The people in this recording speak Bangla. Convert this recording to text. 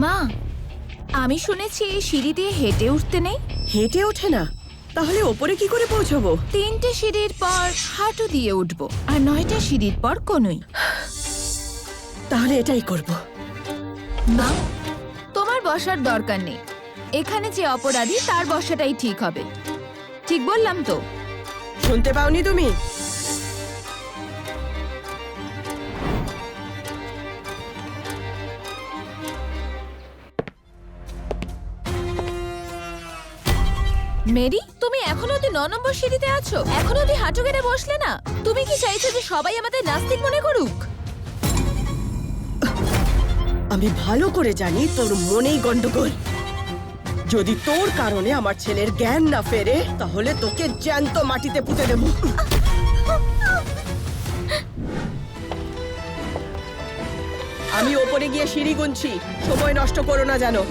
মা, আমি শুনেছি সিঁড়ি দিয়ে হেঁটে উঠতে নেই। হেঁটে ওঠে না? তাহলে ওপরে কি করে পৌঁছবো? 3টে সিঁড়ির পর হাঁটু দিয়ে উঠবো, আর 9টা সিঁড়ির পর কোনোই। তাহলে এটাই করব। মা, তোমার বসার দরকার নেই। এখানে যে অপরাধী তার বসাটাই ঠিক হবে। ঠিক বললাম তো? শুনতে পাওনি তুমি? মেরি, তুমি এখনো অব্দি 9 নম্বর সিঁড়িতে আছো? এখনো অব্দি হাঁটু গেড়ে বসলে না? তুমি কি চাইছো যে সবাই আমাদের নাস্তিক মনে করুক? আমি ভালো করে জানি তোর মনেই গন্ডগোল। যদি তোর কারণে আমার ছেলের জ্ঞান না ফেরে, তাহলে তোকে জ্যান্ত মাটিতে পুঁতে দেব। আমি ওপরে গিয়ে সিঁড়ি গুনছি, সময় নষ্ট করো না জানো।